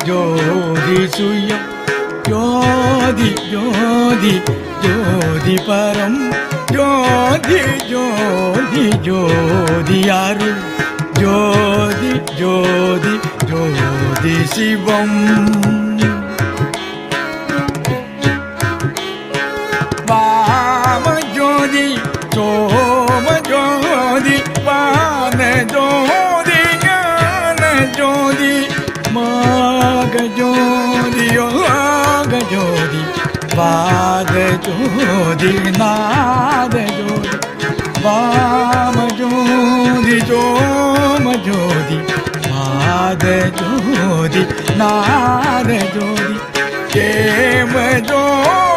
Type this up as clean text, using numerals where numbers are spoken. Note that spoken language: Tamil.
ஜோதி சுயம் ஜோதி ஜோதி ஜோதி பரம் ஜோதி ஜோதி ஜோதி அருள் ஜோதி ஜோதி ஜோதி சிவம் வாம ஜோதி சோம ஜோதி பான ஜோதி ஞான ஜோதி மாக ஜோதி யோக ஜோதி வாத ஜோதி நாத ஜோதி வாம ஜோதி சோம ஜோதி பாத ஜோதி நாத ஜோதி கேம ஜோதி